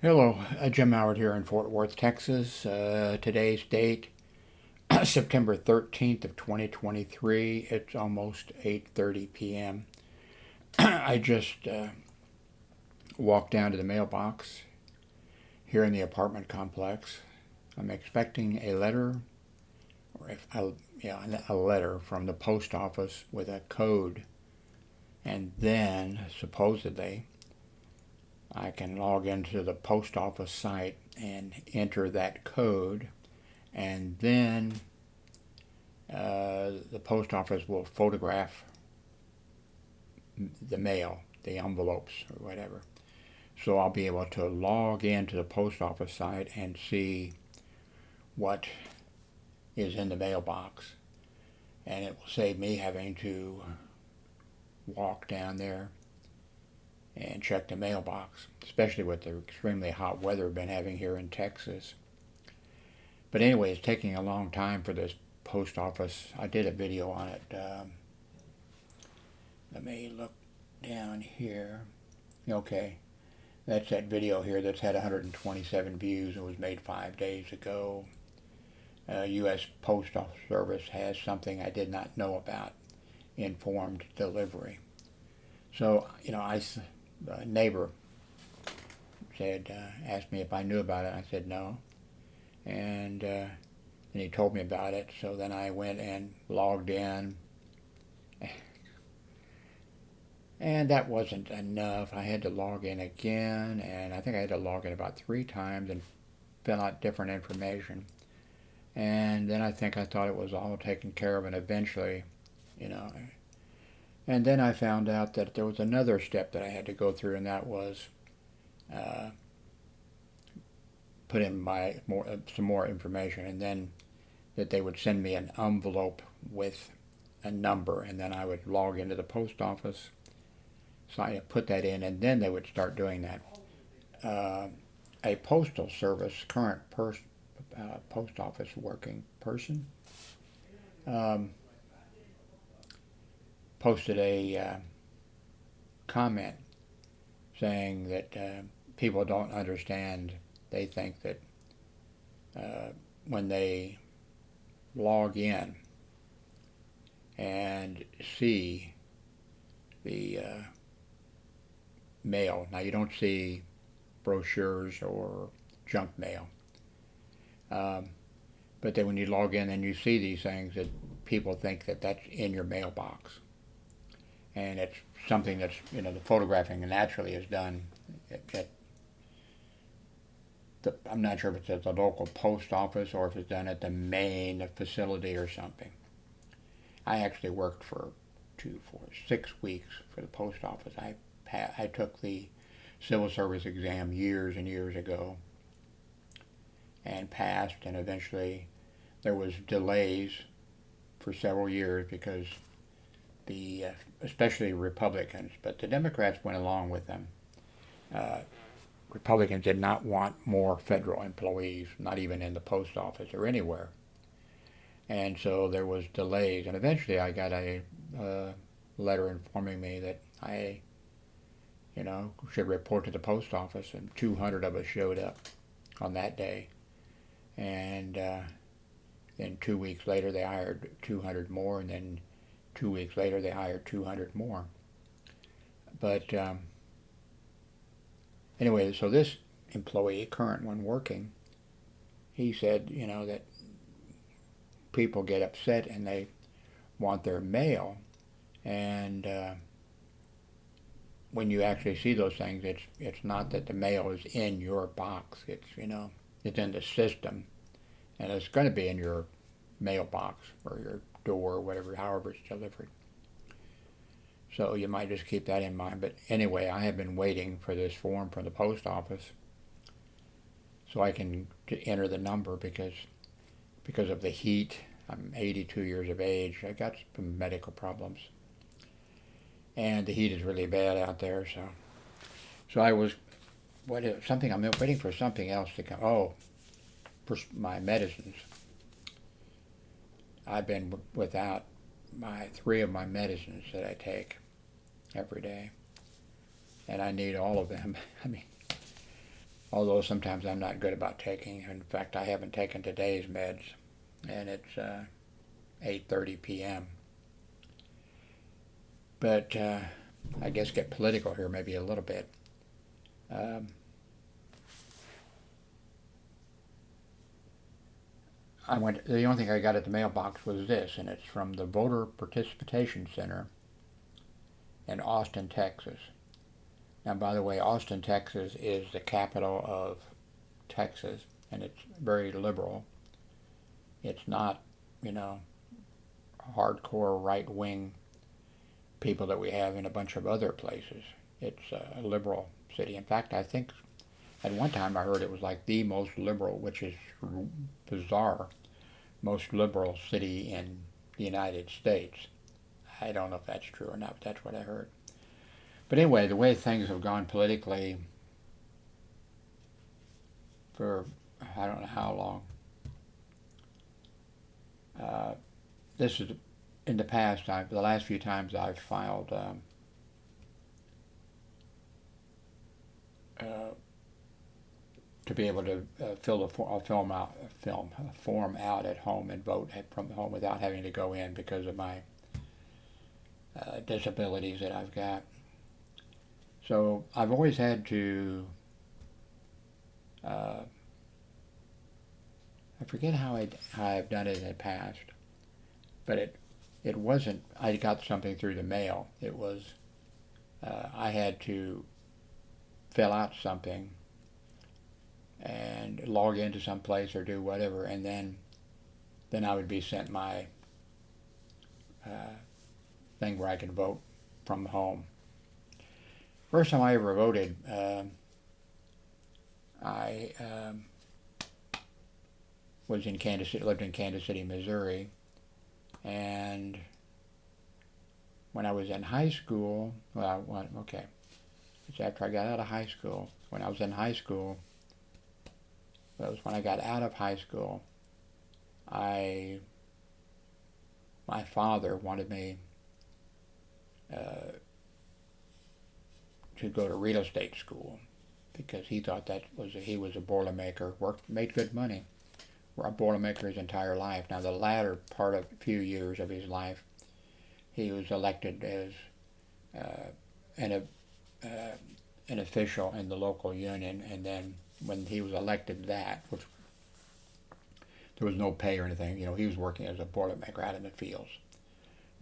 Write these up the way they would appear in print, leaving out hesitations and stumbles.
Hello, Jim Howard here in Fort Worth, Texas. Today's date, September 13th of 2023. It's almost 8:30 p.m. I just walked down to the mailbox here in the apartment complex. I'm expecting a letter, or a letter from the post office with a code, and then supposedly I can log into the post office site and enter that code, and then the post office will photograph the mail, the envelopes or whatever. So I'll be able to log into the post office site and see what is in the mailbox, and it will save me having to walk down there and check the mailbox, especially with the extremely hot weather we've been having here in Texas. But anyway, it's taking a long time for this post office. I did a video on it. Let me look down here. Okay, that's that video here that's had 127 views. It was made 5 days ago. U.S. Post Office Service has something I did not know about, informed delivery. So, a neighbor asked me if I knew about it. I said no, and he told me about it. So then I went and logged in, and that wasn't enough. I had to log in again, and I think I had to log in about 3 times and fill out different information. And then I thought it was all taken care of, and eventually, and then I found out that there was another step that I had to go through, and that was put in some more information, and then that they would send me an envelope with a number, and then I would log into the post office, so I put that in, and then they would start doing that. A postal service current post office working person posted a comment saying that people don't understand. They think that when they log in and see the mail, now you don't see brochures or junk mail, but then when you log in and you see these things, that people think that that's in your mailbox. And it's something that's, the photographing naturally is done I'm not sure if it's at the local post office or if it's done at the main facility or something. I actually worked for 6 weeks for the post office. I took the civil service exam years and years ago and passed, and eventually there was delays for several years because especially Republicans, but the Democrats went along with them. Republicans did not want more federal employees, not even in the post office or anywhere. And so there was delays, and eventually I got a letter informing me that I, should report to the post office, and 200 of us showed up on that day. And then 2 weeks later they hired 200 more, and then 2 weeks later they hired 200 more. But anyway, so this employee, current one working, he said, that people get upset and they want their mail, and when you actually see those things, it's not that the mail is in your box. It's it's in the system, and it's going to be in your mailbox or your door or whatever, however it's delivered. So you might just keep that in mind. But anyway, I have been waiting for this form from the post office so I can enter the number because of the heat. I'm 82 years of age. I got some medical problems, and the heat is really bad out there. So I'm waiting for something else to come. Oh, for my medicines. I've been without 3 of my medicines that I take every day, and I need all of them. I mean, although sometimes I'm not good about taking. In fact, I haven't taken today's meds, and it's 8:30 p.m. But I guess get political here maybe a little bit. Um, the only thing I got at the mailbox was this, and it's from the Voter Participation Center in Austin, Texas. Now, by the way, Austin, Texas is the capital of Texas, and it's very liberal. It's not, you know, hardcore right-wing people that we have in a bunch of other places. It's a liberal city. In fact, I think at one time I heard it was like the most liberal, which is bizarre, most liberal city in the United States. I don't know if that's true or not, but that's what I heard. But anyway, the way things have gone politically for I don't know how long, this is in the past. The last few times I've filed to be able to fill a form out at home and vote from home without having to go in because of my disabilities that I've got. So I've always had to. I forget how I've done it in the past, but it wasn't. I got something through the mail. It was I had to fill out something and log into some place or do whatever, and then I would be sent my thing where I could vote from home. First time I ever voted, I was in Kansas City, lived in Kansas City, Missouri, and when I was in high school, it's after I got out of high school. When I was in high school, that was when I got out of high school, my father wanted me to go to real estate school because he thought he was a Boilermaker, made good money. A Boilermaker his entire life. Now the latter part of a few years of his life, he was elected as an official in the local union, and then when he was elected that, which there was no pay or anything, he was working as a Boilermaker out in the fields.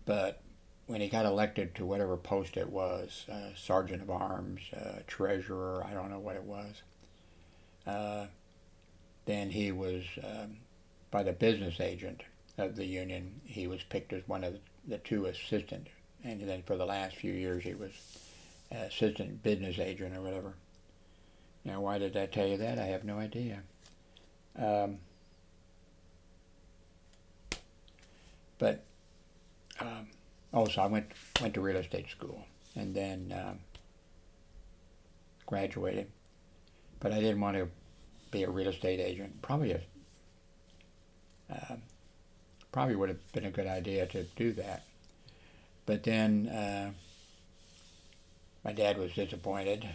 But when he got elected to whatever post it was, sergeant of arms, treasurer, I don't know what it was, then he was, by the business agent of the union, he was picked as one of the two assistant, and then for the last few years he was assistant business agent or whatever. Now, why did I tell you that? I have no idea. So I went to real estate school and then graduated, but I didn't want to be a real estate agent. Probably would have been a good idea to do that. But then my dad was disappointed.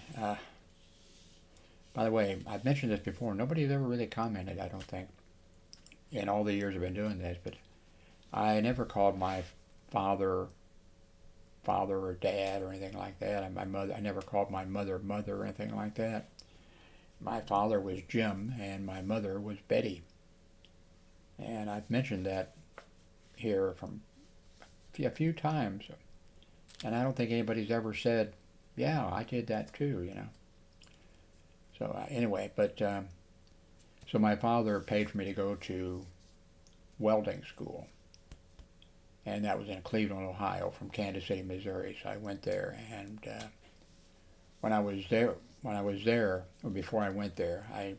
By the way, I've mentioned this before. Nobody's ever really commented, I don't think, in all the years I've been doing this. But I never called my father or dad or anything like that. And my mother, I never called my mother or anything like that. My father was Jim, and my mother was Betty. And I've mentioned that here from a few times. And I don't think anybody's ever said, yeah, I did that too, So anyway, so my father paid for me to go to welding school. And that was in Cleveland, Ohio, from Kansas City, Missouri. So I went there, and when I was there, or before I went there, I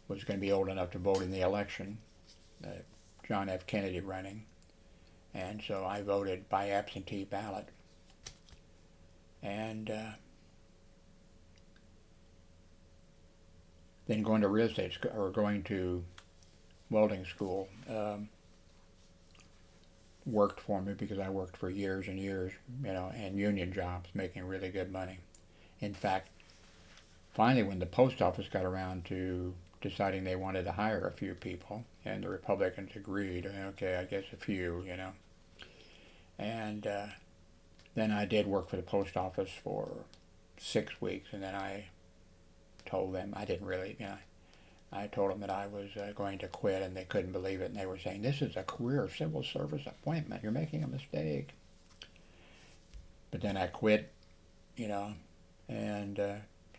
was going to be old enough to vote in the election, John F. Kennedy running, and so I voted by absentee ballot. And then going to real estate school, or going to welding school, worked for me because I worked for years and years, and union jobs, making really good money. In fact, finally, when the post office got around to deciding they wanted to hire a few people, and the Republicans agreed, okay, I guess a few, and then I did work for the post office for 6 weeks, and then I told them, I didn't really, I told them that I was going to quit, and they couldn't believe it, and they were saying, this is a career civil service appointment, you're making a mistake. But then I quit, and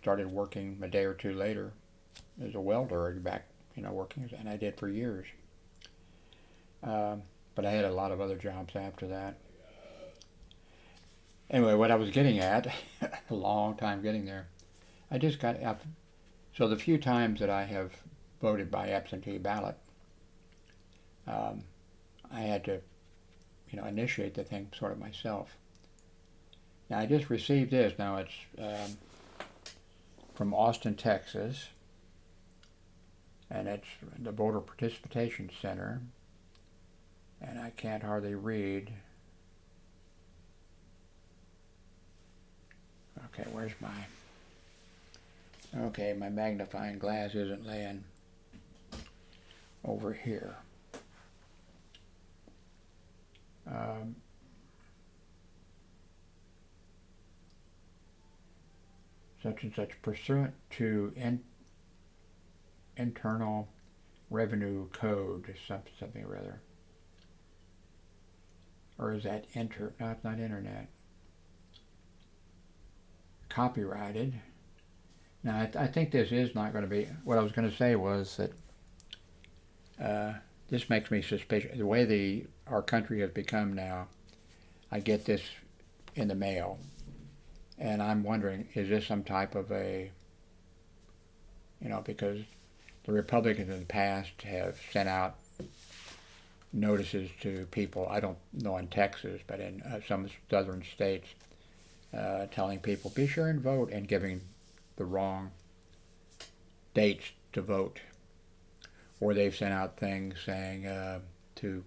started working a day or two later as a welder, back, working, and I did for years. But I had a lot of other jobs after that. Anyway, what I was getting at, a long time getting there, I just got, so the few times that I have voted by absentee ballot, I had to, initiate the thing sort of myself. Now, I just received this. Now, it's from Austin, Texas, and it's the Voter Participation Center, and I can't hardly read. Okay, where's my magnifying glass isn't laying over here. Such and such, pursuant to Internal Revenue Code, something or other. Or is that no, it's not internet. Copyrighted. Now, I think this is not going to be, what I was going to say was that this makes me suspicious. The way our country has become now, I get this in the mail, and I'm wondering, is this some type of a, because the Republicans in the past have sent out notices to people, I don't know in Texas, but in some southern states, telling people, be sure and vote, and giving the wrong dates to vote. Or they've sent out things saying to,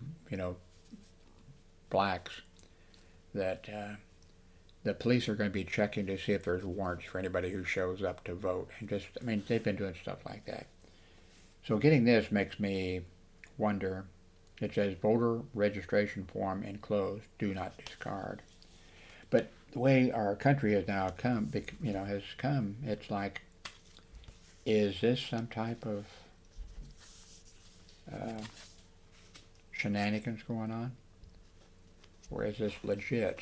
blacks that the police are going to be checking to see if there's warrants for anybody who shows up to vote. And they've been doing stuff like that. So getting this makes me wonder. It says voter registration form enclosed, do not discard. But the way our country has now come, it's like, is this some type of shenanigans going on? Or is this legit?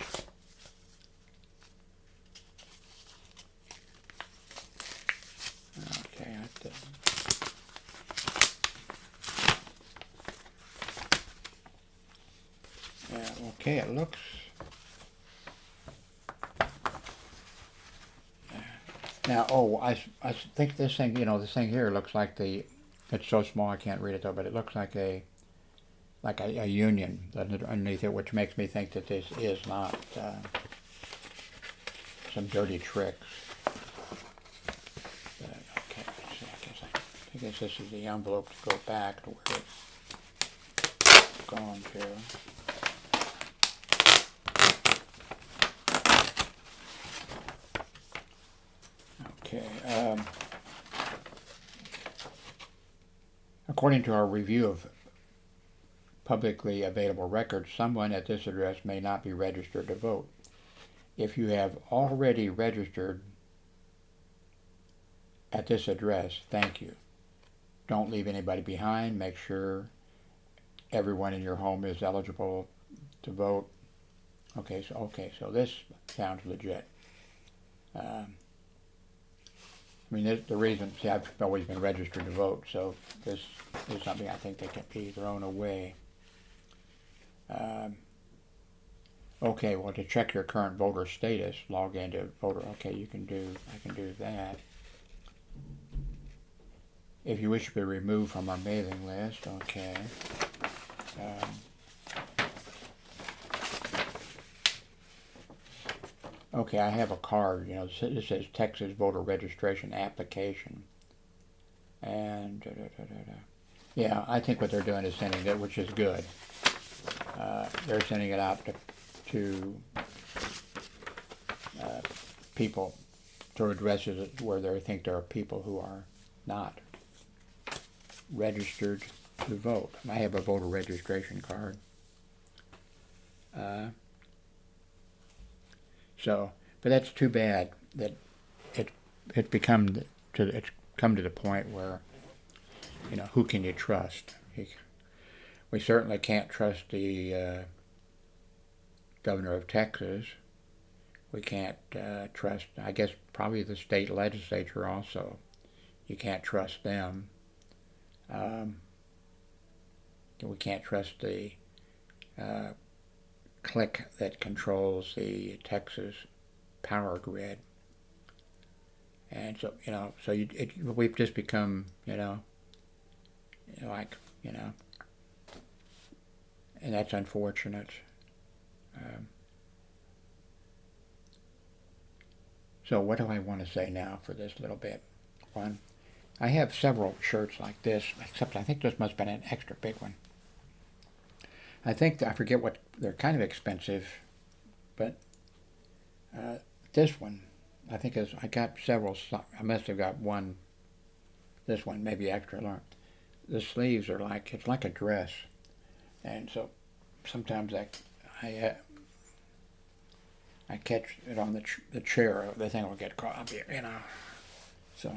Okay, okay, it looks. Now, I think this thing, this thing here looks like it's so small I can't read it though, but it looks like a union underneath it, which makes me think that this is not some dirty tricks. But, okay, let's see, I guess this is the envelope to go back to where it's gone to. Okay. According to our review of publicly available records, someone at this address may not be registered to vote. If you have already registered at this address, thank you. Don't leave anybody behind. Make sure everyone in your home is eligible to vote. Okay, so this sounds legit. The reason, I've always been registered to vote, so this is something I think that can be thrown away. Okay, well, to check your current voter status, log into voter. Okay, I can do that. If you wish to be removed from our mailing list, okay. Okay, I have a card, it says Texas Voter Registration Application. And, yeah, I think what they're doing is sending it, which is good. They're sending it out to people to addresses it where they think there are people who are not registered to vote. I have a voter registration card. But that's too bad that it's come to the point where, who can you trust? We certainly can't trust the governor of Texas. We can't trust, I guess, probably the state legislature also. You can't trust them. We can't trust the clique that controls the Texas power grid. And so, we've just become, and that's unfortunate. So what do I want to say now for this little bit? One, I have several shirts like this, except I think this must have been an extra big one. I forget what, they're kind of expensive, but this one, I think I got several, I must have got one, this one, maybe extra large. The sleeves are it's like a dress. And so sometimes I catch it on the chair, the thing will get caught, So,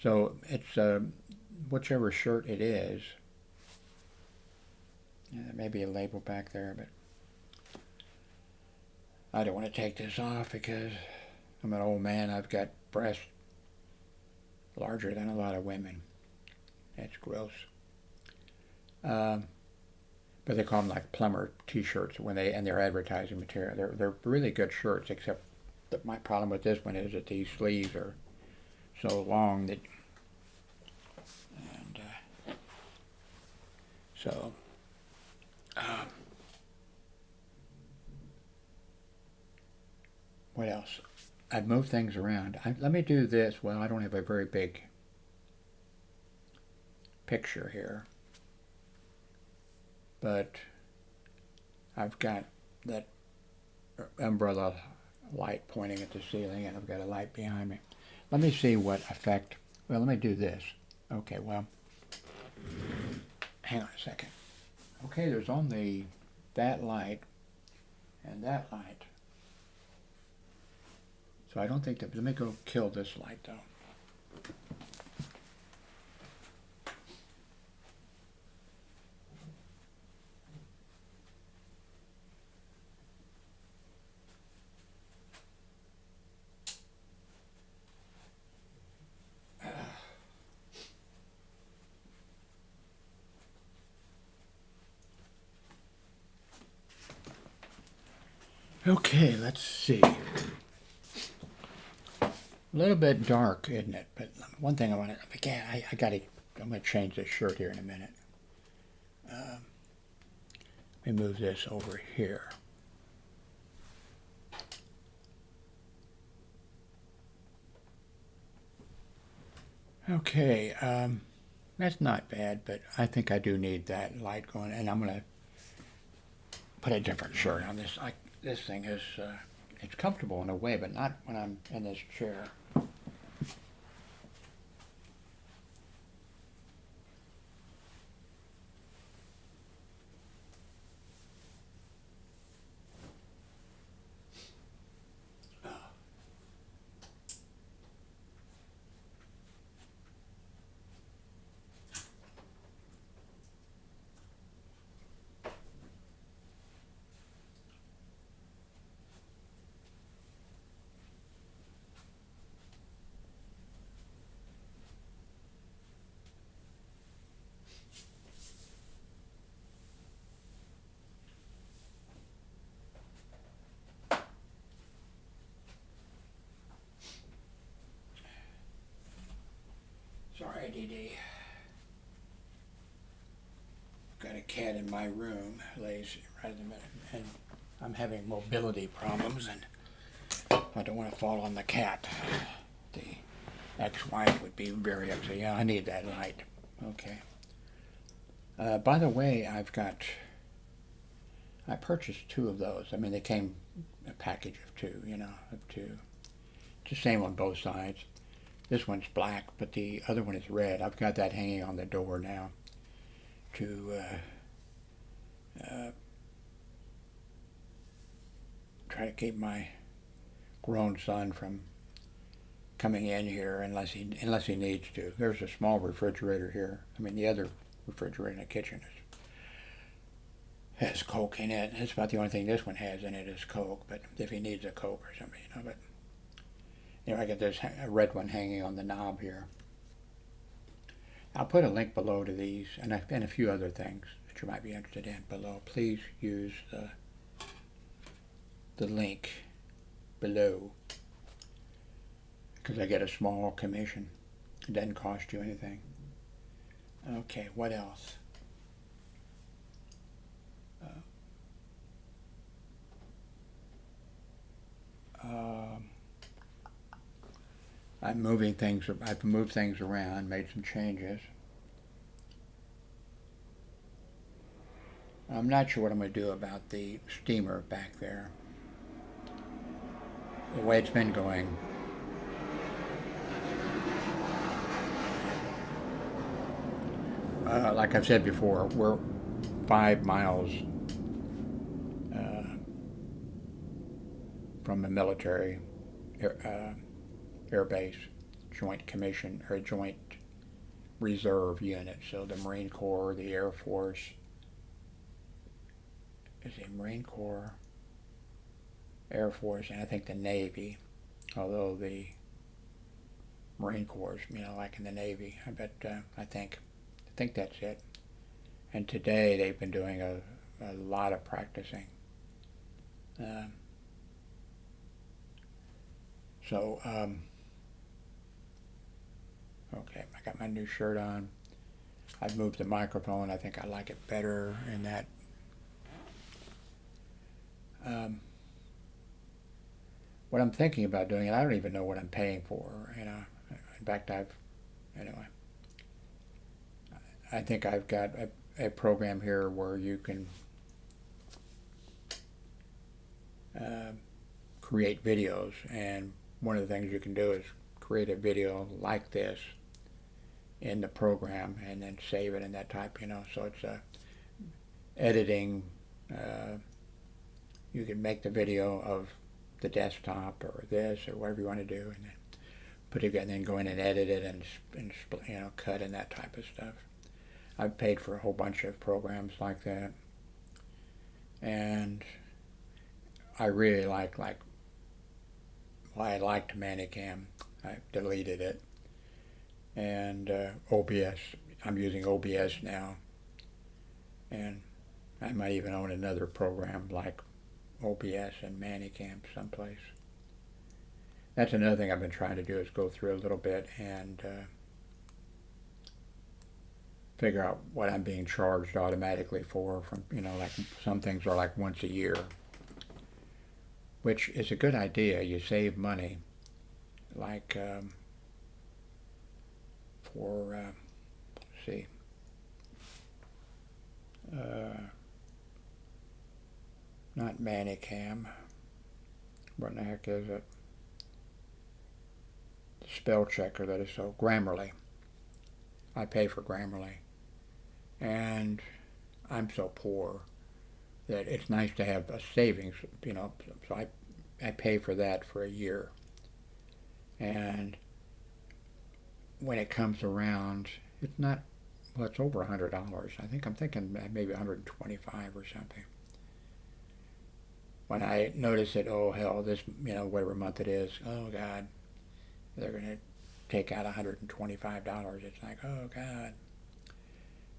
so it's whichever shirt it is. Yeah, there may be a label back there, but I don't want to take this off because I'm an old man. I've got breasts larger than a lot of women. That's gross. But they call them like plumber T-shirts and they're advertising material. They're really good shirts, except that my problem with this one is that these sleeves are so long that, and so. What else? I've moved things around. Let me do this. Well, I don't have a very big picture here, but I've got that umbrella light pointing at the ceiling, and I've got a light behind me. Let me see what effect. Well, let me do this. Okay, well, hang on a second. Okay, there's only that light and that light. So I don't think that, let me go kill this light though. Okay, let's see. A little bit dark, isn't it? But one thing I want to, again, I'm going to change this shirt here in a minute. Let me move this over here. Okay, that's not bad, but I think I do need that light going, and I'm going to put a different shirt on this. This thing is, it's comfortable in a way, but not when I'm in this chair. Sorry, Dee. Got a cat in my room, lays right in the middle, and I'm having mobility problems, and I don't want to fall on the cat. The ex-wife would be very upset. Yeah, I need that light. Okay. By the way, I purchased 2 of those. I mean, they came a package of two, of two. It's the same on both sides. This one's black, but the other one is red. I've got that hanging on the door now to try to keep my grown son from coming in here unless he needs to. There's a small refrigerator here. I mean, the other refrigerator in the kitchen has Coke in it. That's about the only thing this one has in it is Coke. But if he needs a Coke or something, But I got this red one hanging on the knob here. I'll put a link below to these and a few other things that you might be interested in below. Please use the link below because I get a small commission. It doesn't cost you anything. Okay, what else? I've moved things around, made some changes. I'm not sure what I'm going to do about the steamer back there. The way it's been going. Like I've said before, we're 5 miles from the military air base, joint commission or joint reserve unit. So the Marine Corps, the Air Force, Marine Corps, Air Force, and I think the Navy. Although the Marine Corps, like in the Navy, I think that's it. And today they've been doing a lot of practicing. Okay, I got my new shirt on. I've moved the microphone. I think I like it better in that. What I'm thinking about doing, and I don't even know what I'm paying for, In fact, I think I've got a program here where you can create videos, and one of the things you can do is create a video like this in the program and then save it in that type, so it's editing. You can make the video of the desktop or this or whatever you want to do, and then put it, and then go in and edit it and cut and that type of stuff. I've paid for a whole bunch of programs like that, and I really liked Manicam. I deleted it, and OBS. I'm using OBS now, and I might even own another program like OBS and Manicam someplace. That's another thing I've been trying to do is go through a little bit and figure out what I'm being charged automatically for from, like some things are like once a year, which is a good idea. You save money, like for, let's see, not Manicam, what in the heck is it? The spell checker that is so, Grammarly. I pay for Grammarly. And I'm so poor that it's nice to have a savings, so I pay for that for a year. And when it comes around, it's not, well, it's over $100. I'm thinking maybe 125 or something. When I notice that, oh hell, this, whatever month it is, oh God, they're going to take out $125. It's like, oh God.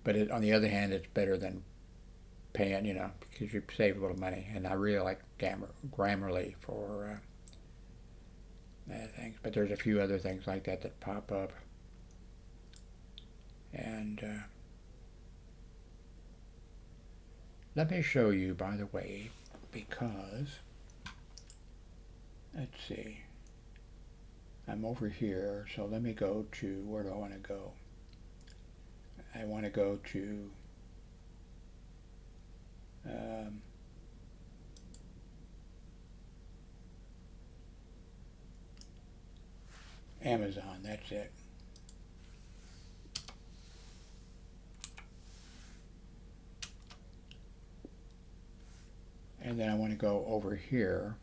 But on the other hand, it's better than paying, because you save a little money. And I really like Grammarly for things. But there's a few other things like that pop up. And let me show you, by the way, because, let's see, I'm over here, so let me go to, where do I want to go? I want to go to Amazon, that's it. And then I want to go over here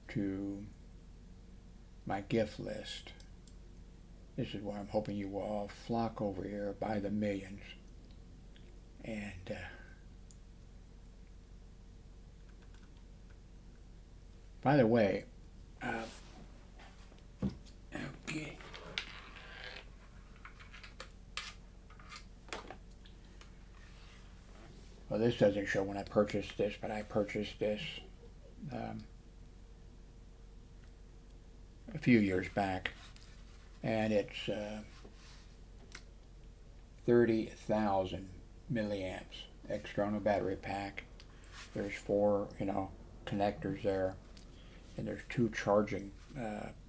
to my gift list. This is where I'm hoping you will all flock over here by the millions. And by the way, okay. Well, this doesn't show when I purchased this, but I purchased this a few years back, and it's 30,000 milliamps external battery pack. There's 4, connectors there, and there's 2 charging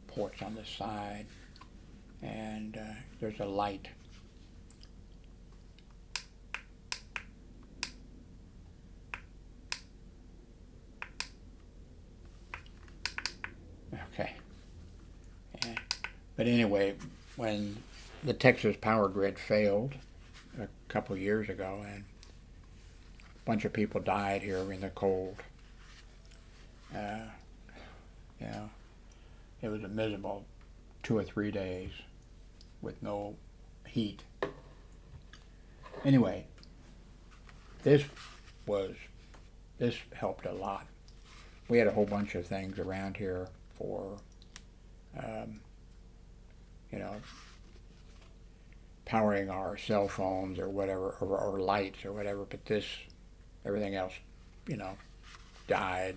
ports on the side, and there's a light. Okay. But anyway, when the Texas power grid failed a couple of years ago, and a bunch of people died here in the cold, it was a miserable 2 or 3 days with no heat. Anyway, this helped a lot. We had a whole bunch of things around here for powering our cell phones or whatever, or lights or whatever, but everything else, died.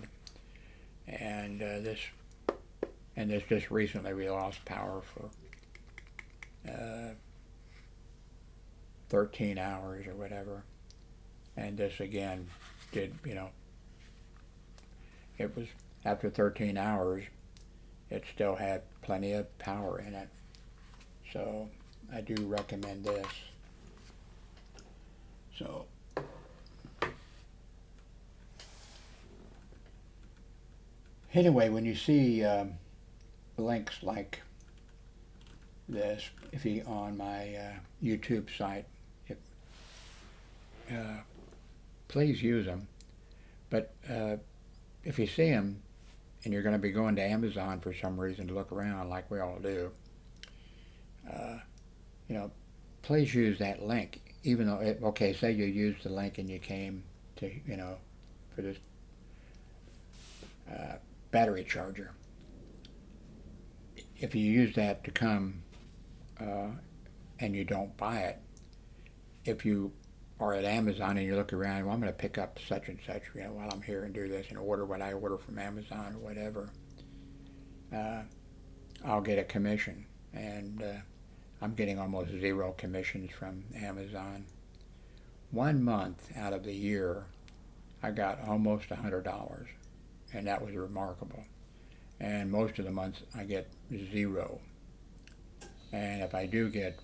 And this just recently we lost power for 13 hours or whatever. And this again did, it was after 13 hours, it still had plenty of power in it. So I do recommend this. So anyway, when you see links like this, if you on my YouTube site, please use them. But if you see them and you're going to be going to Amazon for some reason to look around like we all do, please use that link. Even though, say you used the link and you came to, for this battery charger. If you use that to come and you don't buy it, if you are at Amazon and you look around, well, I'm going to pick up such and such, while I'm here and do this and order what I order from Amazon or whatever, I'll get a commission. And I'm getting almost 0 commissions from Amazon. 1 month out of the year, I got almost $100, and that was remarkable. And most of the months, I get 0. And if I do get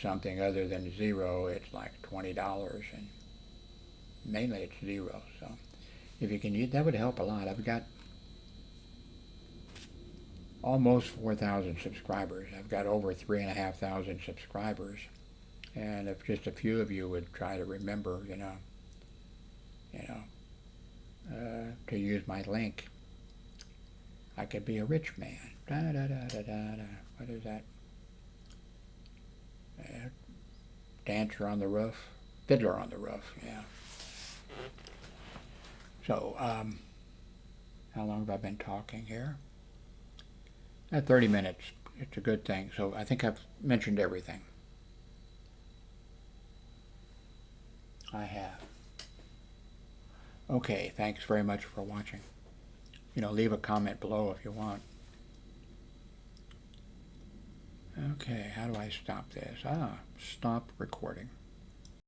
something other than 0, it's like $20, and mainly it's 0. So if you can use that, would help a lot. I've got almost 4,000 subscribers. I've got over 3,500 subscribers, and if just a few of you would try to remember, to use my link, I could be a rich man. What is that? Dancer on the roof, fiddler on the roof. Yeah. So, how long have I been talking here? 30 minutes. It's a good thing. So I think I've mentioned everything. I have. Okay, thanks very much for watching. Leave a comment below if you want. Okay, how do I stop this? Stop recording.